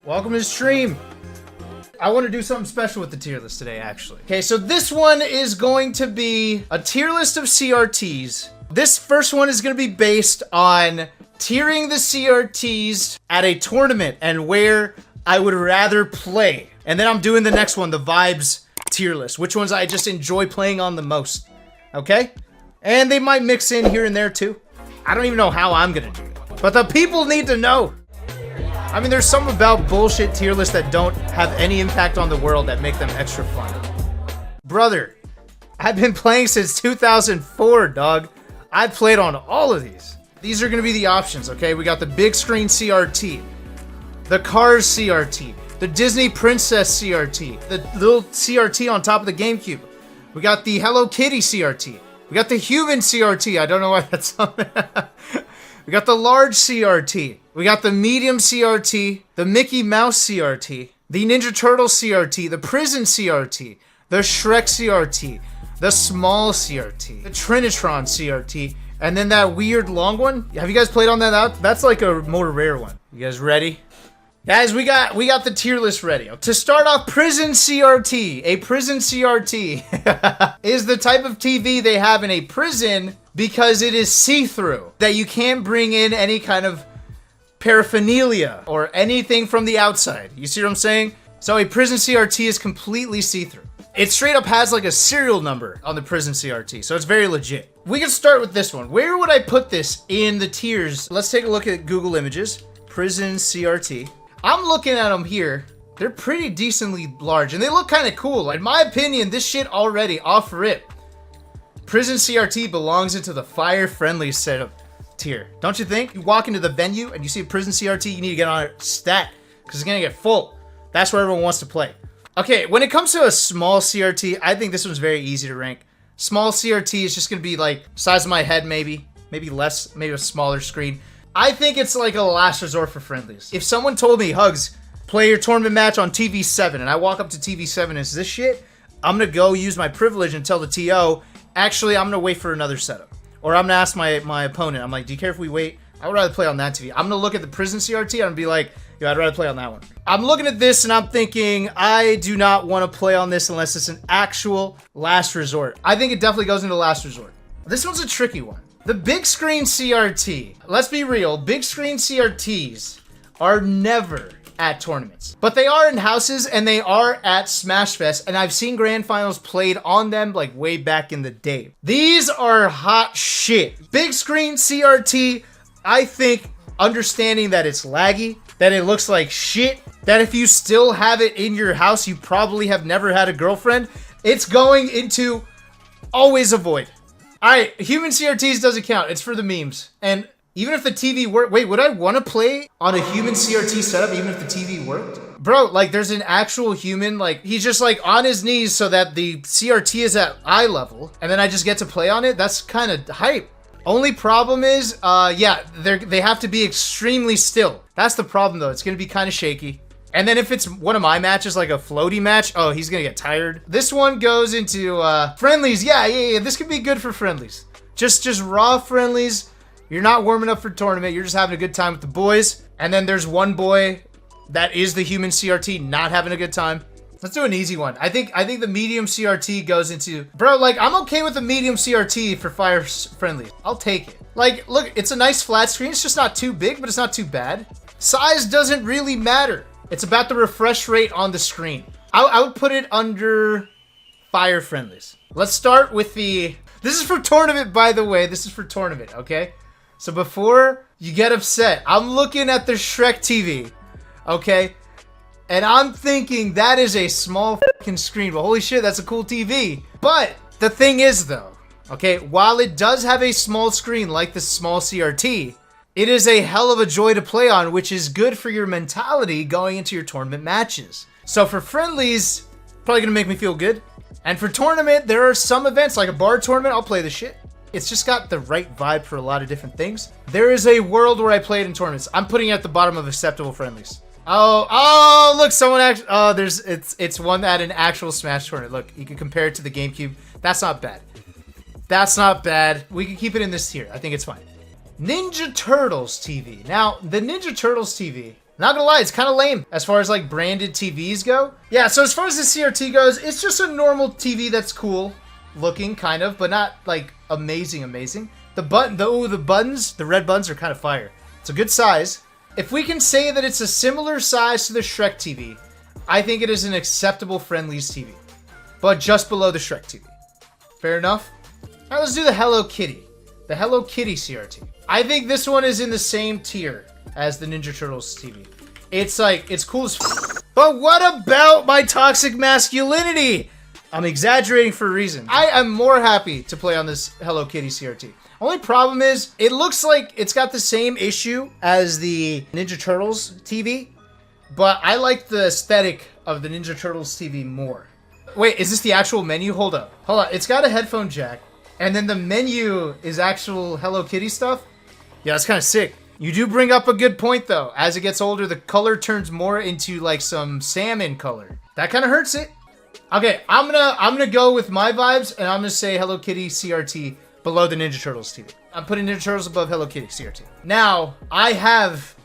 Welcome to the stream. I want to do something special with the tier list today, actually. Okay, so this one is going to be a tier list of CRTs. This first one is going to be based on tiering the CRTs at a tournament and where I would rather play. And then I'm doing the next one, the vibes tier list, which ones I just enjoy playing on the most. Okay? And they might mix in here and there too. I don't even know how I'm going to do it. But the people need to know. I mean, there's some about bullshit tier lists that don't have any impact on the world that make them extra fun. Brother, I've been playing since 2004, dog. I've played on all of these. These are going to be the options, okay? We got the big screen CRT, the Cars CRT, the Disney Princess CRT, the little CRT on top of the GameCube. We got the Hello Kitty CRT. We got the human CRT. I don't know why that's on there. We got the large CRT. We got the medium CRT, the Mickey Mouse CRT, the Ninja Turtle CRT, the Prison CRT, the Shrek CRT, the small CRT, the Trinitron CRT, and then that weird long one. Have you guys played on that? That's like a more rare one. You guys ready? Guys, we got the tier list ready. To start off, Prison CRT. A Prison CRT is the type of TV they have in a prison because it is see-through. That you can't bring in any kind of paraphernalia or anything from the outside. You see what I'm saying? So a Prison CRT is completely see-through. It straight up has like a serial number on the Prison CRT, so it's very legit. We can start with this one. Where would I put this in the tiers? Let's take a look at Google Images. Prison CRT. I'm looking at them here. They're pretty decently large, and they look kind of cool. In my opinion, this shit already, off rip, Prison CRT belongs into the fire-friendly setup tier. Don't you think? You walk into the venue and you see a Prison CRT, you need to get on it stat, because it's gonna get full. That's where everyone wants to play. Okay, when it comes to a small CRT, I think this one's very easy to rank. Small CRT is just gonna be like size of my head, maybe less, maybe a smaller screen. I think it's like a last resort for friendlies. If someone told me, Hugs, play your tournament match on TV 7, and I walk up to TV 7 and it's this shit, I'm gonna go use my privilege and tell the TO, actually, I'm gonna wait for another setup. Or I'm gonna ask my opponent, I'm like, do you care if we wait? I would rather play on that TV. I'm gonna look at the Prison CRT and I'm gonna be like, yo, I'd rather play on that one. I'm looking at this and I'm thinking, I do not want to play on this unless it's an actual last resort. I think it definitely goes into last resort. This one's a tricky one. The big screen CRT. Let's be real, big screen CRTs are never at tournaments. But they are in houses and they are at Smash Fest, and I've seen grand finals played on them like way back in the day. These are hot shit. Big screen CRT, I think understanding that it's laggy, that it looks like shit, that if you still have it in your house, you probably have never had a girlfriend, it's going into always avoid. Alright, human CRTs doesn't count. It's for the memes. And even if the TV worked, wait, would I want to play on a human CRT setup even if the TV worked? Bro, like there's an actual human, like he's just like on his knees so that the CRT is at eye level, and then I just get to play on it? That's kind of hype. Only problem is, yeah, they have to be extremely still. That's the problem though. It's going to be kind of shaky. And then if it's one of my matches, like a floaty match, oh, he's going to get tired. This one goes into friendlies. Yeah. This could be good for friendlies. Just raw friendlies. You're not warming up for tournament. You're just having a good time with the boys. And then there's one boy that is the human CRT not having a good time. Let's do an easy one. I think the medium CRT goes into... Bro, like, I'm okay with the medium CRT for fire friendly. I'll take it. Like, look, it's a nice flat screen. It's just not too big, but it's not too bad. Size doesn't really matter. It's about the refresh rate on the screen. I would put it under fire friendlies. Let's start with the... This is for tournament, by the way. This is for tournament, okay? So before you get upset, I'm looking at the Shrek TV, okay? And I'm thinking that is a small fucking screen, but holy shit, that's a cool TV. But the thing is though, okay, while it does have a small screen like the small CRT, it is a hell of a joy to play on, which is good for your mentality going into your tournament matches. So for friendlies, probably gonna make me feel good. And for tournament, there are some events like a bar tournament, I'll play the shit. It's just got the right vibe for a lot of different things. There is a world where I played in tournaments. I'm putting it at the bottom of acceptable friendlies. Oh, look, someone actually, oh, it's one at an actual Smash tournament. Look, you can compare it to the GameCube. That's not bad. That's not bad. We can keep it in this tier. I think it's fine. Ninja Turtles TV. Now, the Ninja Turtles TV Not gonna lie, it's kind of lame as far as like branded TVs go. Yeah, so as far as the CRT goes, it's just a normal TV that's cool looking, kind of, but not like amazing. The buttons, the red buttons are kind of fire. It's a good size. If we can say that it's a similar size to the Shrek TV, I think it is an acceptable Friendly's TV, but just below the Shrek TV. Fair enough? All right, let's do the Hello Kitty. The Hello Kitty CRT. I think this one is in the same tier as the Ninja Turtles TV. It's like, it's cool as f. But what about my toxic masculinity? I'm exaggerating for a reason. I am more happy to play on this Hello Kitty CRT. Only problem is, it looks like it's got the same issue as the Ninja Turtles TV, but I like the aesthetic of the Ninja Turtles TV more. Wait, is this the actual menu? Hold up. It's got a headphone jack, and then the menu is actual Hello Kitty stuff. Yeah, that's kind of sick. You do bring up a good point, though. As it gets older, the color turns more into like some salmon color. That kind of hurts it. Okay, I'm gonna go with my vibes, and I'm gonna say Hello Kitty CRT below the Ninja Turtles TV. I'm putting Ninja Turtles above Hello Kitty CRT. Now, I have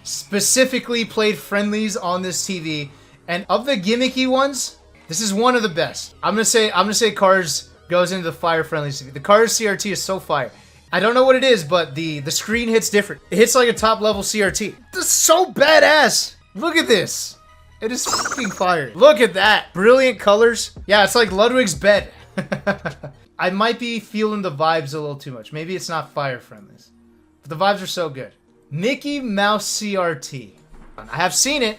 specifically played Friendlies on this TV, and of the gimmicky ones, this is one of the best. I'm gonna say Cars goes into the fire Friendlies TV. The Cars CRT is so fire. I don't know what it is, but the screen hits different. It hits like a top level CRT. This is so badass. Look at this. It is fucking fire. Look at that. Brilliant colors. Yeah, it's like Ludwig's bed. I might be feeling the vibes a little too much. Maybe it's not fire Friendlies, but the vibes are so good. Mickey Mouse CRT. I have seen it.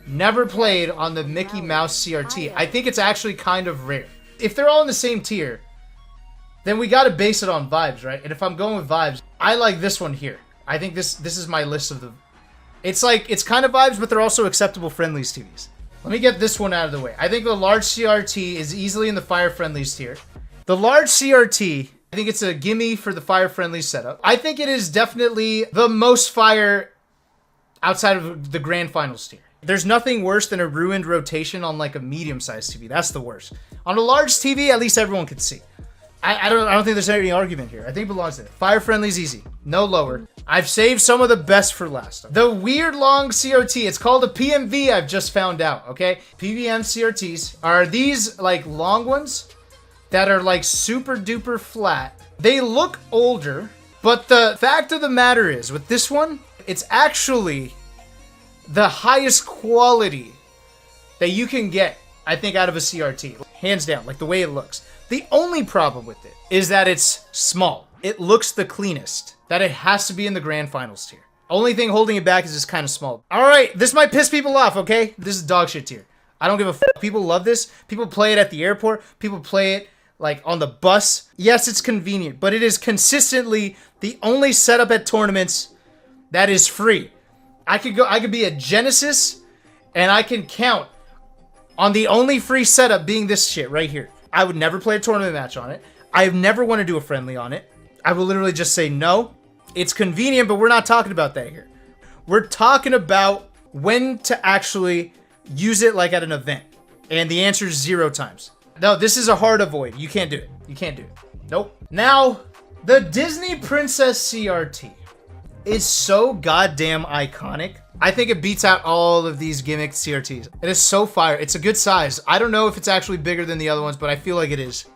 Never played on the Mickey Mouse CRT. I think it's actually kind of rare. If they're all in the same tier, then we gotta base it on vibes, right? And if I'm going with vibes, I like this one here. I think this is my list of the... It's like, it's kind of vibes, but they're also acceptable Friendlies TVs. Let me get this one out of the way. I think the large CRT is easily in the Fire Friendlies tier. The large CRT, I think it's a gimme for the Fire Friendlies setup. I think it is definitely the most fire outside of the Grand Finals tier. There's nothing worse than a ruined rotation on like a medium-sized TV. That's the worst. On a large TV, at least everyone can see. I don't think there's any argument here. I think it belongs there. Fire Friendly's easy. No lower. I've saved some of the best for last. The weird long CRT. It's called a PMV, I've just found out, okay? PVM CRTs are these like long ones that are like super duper flat. They look older, but the fact of the matter is with this one, it's actually the highest quality that you can get, I think, out of a CRT. Hands down, like the way it looks. The only problem with it is that it's small. It looks the cleanest. That it has to be in the Grand Finals tier. Only thing holding it back is it's kind of small. Alright, this might piss people off, okay? This is dog shit tier. I don't give a f***. People love this. People play it at the airport. People play it like on the bus. Yes, it's convenient, but it is consistently the only setup at tournaments that is free. I could be a Genesis, and I can count on the only free setup being this shit right here. I would never play a tournament match on it. I never want to do a friendly on it. I will literally just say no. It's convenient, but we're not talking about that here. We're talking about when to actually use it like at an event. And the answer is 0 times. No, this is a hard avoid. You can't do it. You can't do it. Nope. Now, the Disney Princess CRT is so goddamn iconic. I think it beats out all of these gimmicked CRTs. It is so fire. It's a good size. I don't know if it's actually bigger than the other ones, but I feel like it is.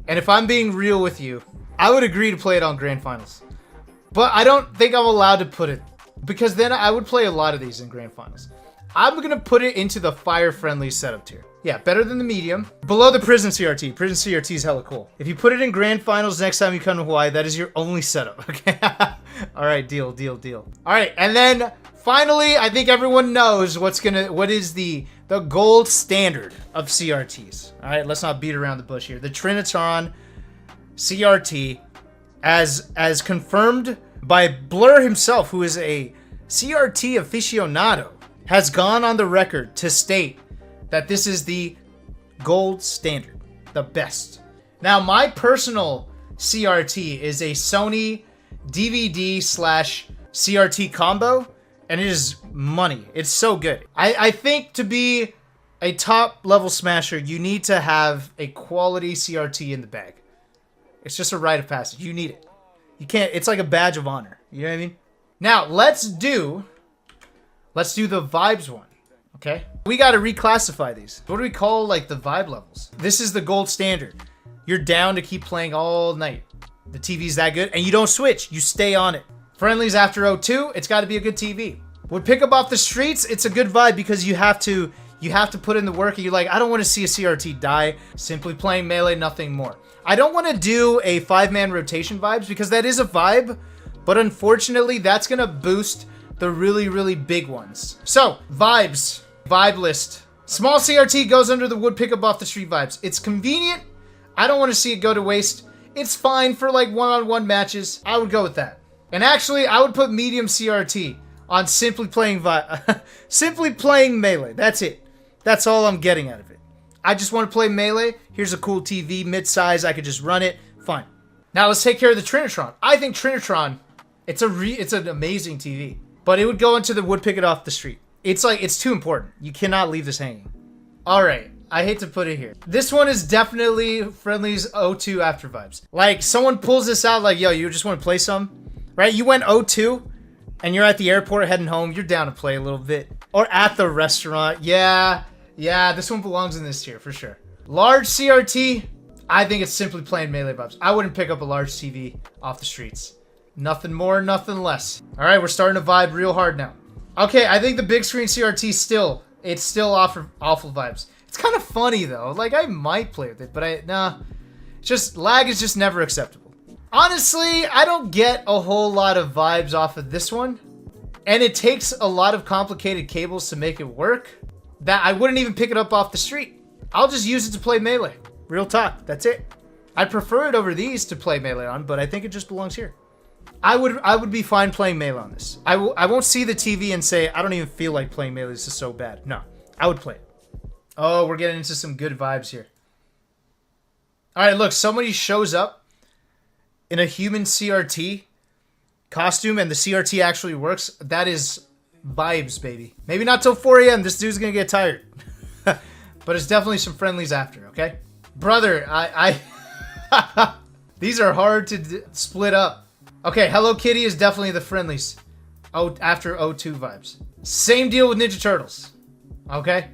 And if I'm being real with you, I would agree to play it on Grand Finals. But I don't think I'm allowed to put it, because then I would play a lot of these in Grand Finals. I'm going to put it into the Fire Friendly setup tier. Yeah, better than the medium. Below the Prison CRT. Prison CRT is hella cool. If you put it in Grand Finals next time you come to Hawaii, that is your only setup, okay? Alright, deal. Alright, and then finally, I think everyone knows what is the gold standard of CRTs. Alright, let's not beat around the bush here. The Trinitron CRT, as confirmed by Blur himself, who is a CRT aficionado, has gone on the record to state that this is the gold standard, the best. Now, my personal CRT is a Sony DVD/CRT combo, and it is money. It's so good. I think to be a top level smasher, you need to have a quality CRT in the bag. It's just a rite of passage. You need it. You can't, it's like a badge of honor. You know what I mean? Now, let's do Let's do the vibes one, okay? We gotta reclassify these. What do we call, like, the vibe levels? This is the gold standard. You're down to keep playing all night. The TV's that good, and you don't switch. You stay on it. Friendlies after 02, it's gotta be a good TV. Would pick up off the streets, it's a good vibe because you have to put in the work, and you're like, I don't want to see a CRT die. Simply playing Melee, nothing more. I don't want to do a 5-man rotation vibes because that is a vibe, but unfortunately, that's going to boost the really, really big ones. So, vibes. Vibe list. Small CRT goes under the wood pickup off the street vibes. It's convenient. I don't want to see it go to waste. It's fine for like one-on-one matches. I would go with that. And actually, I would put medium CRT on simply playing simply playing Melee. That's it. That's all I'm getting out of it. I just want to play Melee. Here's a cool TV, mid-size. I could just run it. Fine. Now let's take care of the Trinitron. I think Trinitron, it's an amazing TV, but it would go into the wood pick it off the street. It's like, it's too important. You cannot leave this hanging. All right. I hate to put it here. This one is definitely Friendly's 02 after vibes. Like, someone pulls this out like, yo, you just want to play some? Right? You went 02 and you're at the airport heading home. You're down to play a little bit. Or at the restaurant. Yeah, this one belongs in this tier for sure. Large CRT, I think it's simply plain Melee vibes. I wouldn't pick up a large TV off the streets. Nothing more, nothing less. All right, we're starting to vibe real hard now. Okay, I think the big screen CRT still awful vibes. It's kind of funny though. Like, I might play with it, but nah. Just lag is just never acceptable. Honestly, I don't get a whole lot of vibes off of this one. And it takes a lot of complicated cables to make it work. That I wouldn't even pick it up off the street. I'll just use it to play Melee. Real talk, that's it. I prefer it over these to play Melee on, but I think it just belongs here. I would be fine playing Melee on this. I won't see the TV and say, I don't even feel like playing Melee, this is so bad. No, I would play it. Oh, we're getting into some good vibes here. All right, look, somebody shows up in a human CRT costume and the CRT actually works. That is vibes, baby. Maybe not till 4 a.m. This dude's gonna get tired. But it's definitely some friendlies after, okay? Brother, these are hard to split up. Okay, Hello Kitty is definitely the friendlies. After 02 vibes. Same deal with Ninja Turtles. Okay?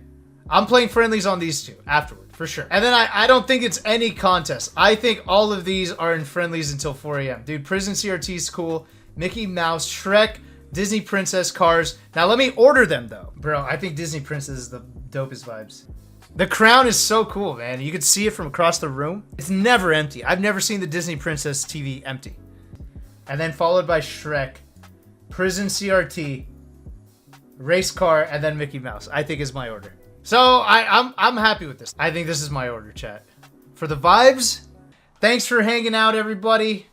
I'm playing friendlies on these two afterward, for sure. And then I don't think it's any contest. I think all of these are in friendlies until 4 a.m. Dude, Prison CRT is cool. Mickey Mouse, Shrek, Disney Princess, Cars. Now let me order them though. Bro, I think Disney Princess is the dopest vibes. The crown is so cool, man. You can see it from across the room. It's never empty. I've never seen the Disney Princess TV empty. And then followed by Shrek, Prison CRT, Race Car, and then Mickey Mouse, I think is my order. So I'm happy with this. I think this is my order, chat. For the vibes, thanks for hanging out, everybody.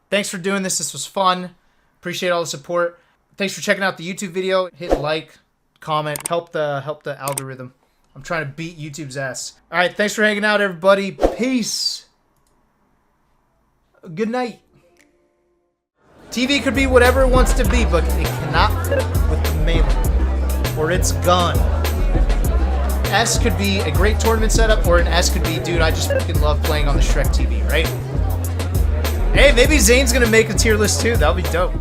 Thanks for doing this. This was fun. Appreciate all the support. Thanks for checking out the YouTube video. Hit like, comment, help the algorithm. I'm trying to beat YouTube's ass. All right, thanks for hanging out, everybody. Peace. Good night. TV could be whatever it wants to be, but it cannot fit with the Melee, or it's gone. S could be a great tournament setup, or an S could be, dude, I just fucking love playing on the Shrek TV, right? Hey, maybe Zane's gonna make a tier list too. That'll be dope.